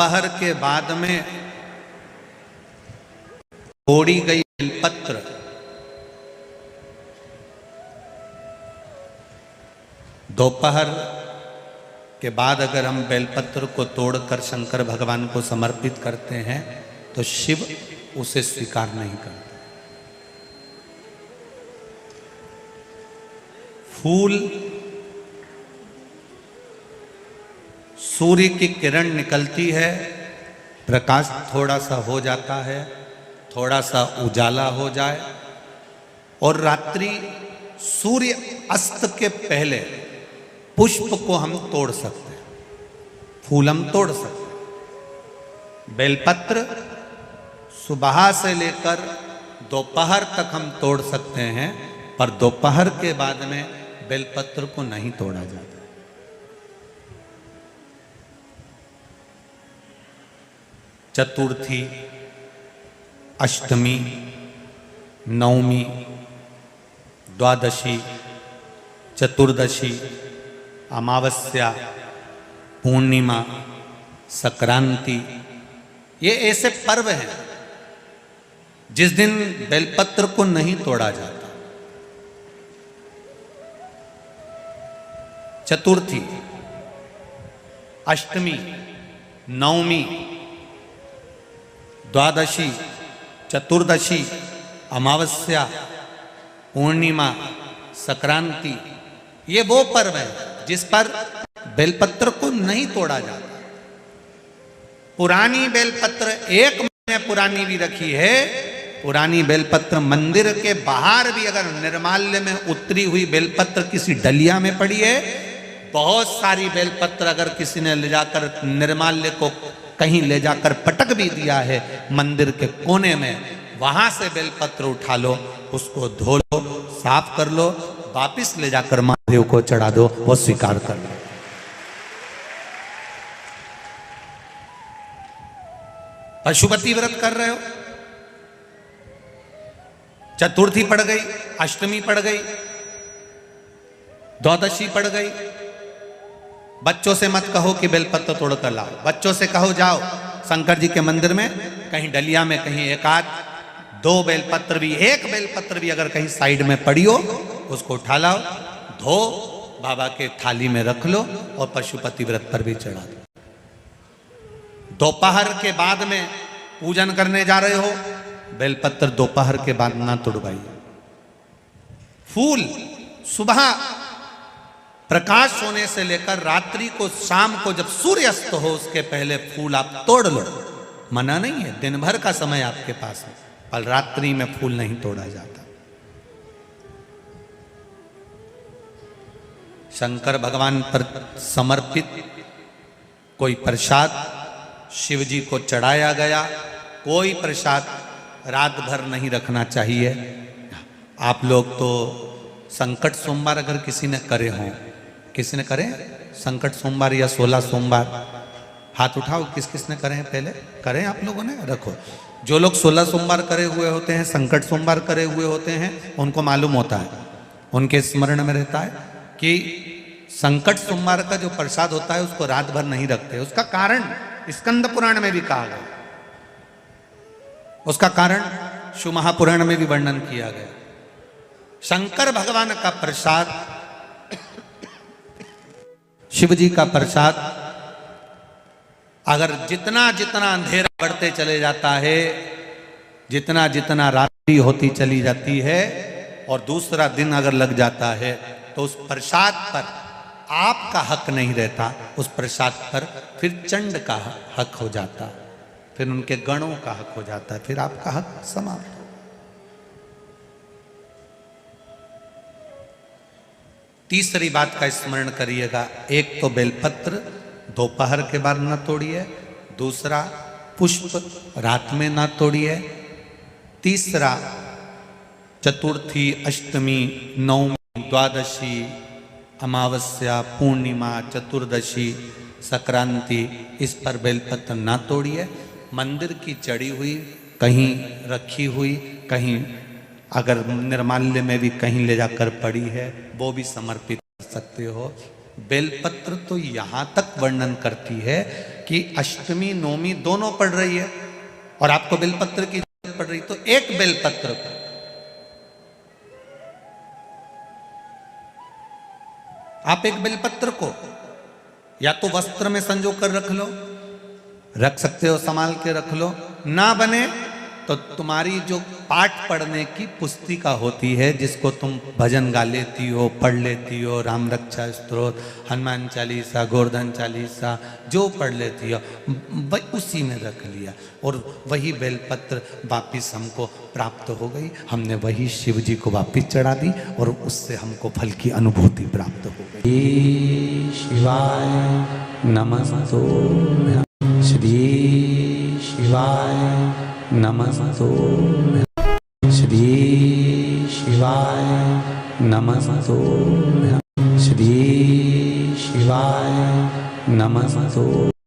दोपहर के बाद में तोड़ी गई बेलपत्र दोपहर के बाद अगर हम बेलपत्र को तोड़कर शंकर भगवान को समर्पित करते हैं तो शिव उसे स्वीकार नहीं करते। फूल सूर्य की किरण निकलती है, प्रकाश थोड़ा सा हो जाता है, थोड़ा सा उजाला हो जाए और रात्रि सूर्य अस्त के पहले पुष्प को हम तोड़ सकते हैं, फूल हम तोड़ सकते हैं। बेलपत्र सुबह से लेकर दोपहर तक हम तोड़ सकते हैं, पर दोपहर के बाद में बेलपत्र को नहीं तोड़ा जाता। चतुर्थी, अष्टमी, नवमी, द्वादशी, चतुर्दशी, अमावस्या, पूर्णिमा, संक्रांति, ये ऐसे पर्व हैं जिस दिन बेलपत्र को नहीं तोड़ा जाता। चतुर्थी, अष्टमी, नवमी, द्वादशी, चतुर्दशी, अमावस्या, पूर्णिमा, संक्रांति, ये वो पर्व है जिस पर बेलपत्र को नहीं तोड़ा जाता। पुरानी बेलपत्र 1 महीने पुरानी भी रखी है। पुरानी बेलपत्र मंदिर के बाहर भी अगर निर्माल्य में उतरी हुई बेलपत्र किसी डलिया में पड़ी है, बहुत सारी बेलपत्र अगर किसी ने ले जाकर निर्माल्य को कहीं ले जाकर पटक भी दिया है मंदिर के कोने में, वहां से बेलपत्र उठा लो, उसको धो लो, साफ कर लो, वापिस ले जाकर महादेव को चढ़ा दो, वो स्वीकार कर लो। पशुपति व्रत कर रहे हो, चतुर्थी पड़ गई, अष्टमी पड़ गई, द्वादशी पड़ गई, बच्चों से मत कहो कि बेलपत्र तोड़ कर लाओ। बच्चों से कहो जाओ शंकर जी के मंदिर में कहीं डलिया में कहीं एक आध 2 बेलपत्र भी, 1 बेलपत्र भी अगर कहीं साइड में पड़ी हो, उसको उठा लाओ, धो, बाबा के थाली में रख लो और पशुपति व्रत पर भी चढ़ा दो। दोपहर के बाद में पूजन करने जा रहे हो, बेलपत्र दोपहर के बाद ना तोड़वाइए। फूल सुबह प्रकाश होने से लेकर रात्रि को, शाम को जब सूर्य अस्त हो उसके पहले फूल आप तोड़ लो, मना नहीं है, दिन भर का समय आपके पास है, पर रात्रि में फूल नहीं तोड़ा जाता। शंकर भगवान पर समर्पित कोई प्रसाद शिव जी को चढ़ाया गया, कोई प्रसाद रात भर नहीं रखना चाहिए। आप लोग तो संकट सोमवार अगर किसी ने करे हों, किसी ने करे संकट सोमवार या 16 सोमवार, हाथ उठाओ, किस किस ने करे हैं, पहले करें आप लोगों ने, रखो। जो लोग 16 सोमवार करे हुए होते हैं, संकट सोमवार करे हुए होते हैं, उनको मालूम होता है, उनके स्मरण में रहता है कि संकट सोमवार का जो प्रसाद होता है उसको रात भर नहीं रखते। उसका कारण स्कंद पुराण में भी कहा गया, उसका कारण शिव महापुराण में भी वर्णन किया गया। शंकर भगवान का प्रसाद, शिव जी का प्रसाद, अगर जितना जितना अंधेरा बढ़ते चले जाता है, जितना जितना रात्रि होती चली जाती है और दूसरा दिन अगर लग जाता है, तो उस प्रसाद पर आपका हक नहीं रहता, उस प्रसाद पर फिर चंड का हक हो जाता, फिर उनके गणों का हक हो जाता है, फिर आपका हक समाप्त। तीसरी बात का स्मरण करिएगा, एक तो बेलपत्र दोपहर के बाद ना तोड़िए, दूसरा पुष्प रात में ना तोड़िए, तीसरा चतुर्थी, अष्टमी, नवमी, द्वादशी, अमावस्या, पूर्णिमा, चतुर्दशी, संक्रांति, इस पर बेलपत्र ना तोड़िए। मंदिर की चढ़ी हुई, कहीं रखी हुई, कहीं अगर निर्माल्य में भी कहीं ले जाकर पड़ी है, वो भी समर्पित कर सकते हो। बेलपत्र तो यहाँ तक वर्णन करती है कि अष्टमी नवमी दोनों पड़ रही है और आपको बेलपत्र की जरूरत पड़ रही, तो एक बेलपत्र को आप एक बेलपत्र को या तो वस्त्र में संजो कर रख लो, रख सकते हो, संभाल के रख लो, ना बने तो तुम्हारी जो पाठ पढ़ने की पुस्तिका होती है, जिसको तुम भजन गा लेती हो, पढ़ लेती हो, राम रक्षा स्तोत्र, हनुमान चालीसा, गोवर्धन चालीसा, जो पढ़ लेती हो वही उसी में रख लिया और वही बेलपत्र वापिस हमको प्राप्त हो गई। हमने वही शिव जी को वापिस चढ़ा दी और उससे हमको फल की अनुभूति प्राप्त हो गई। शिवाय नमस्तुभ्यं, श्री शिवाय नमस्तुभ्यं, श्री शिवाय नमस्तुभ्यं, श्री शिवाय नमस्तुभ्यं।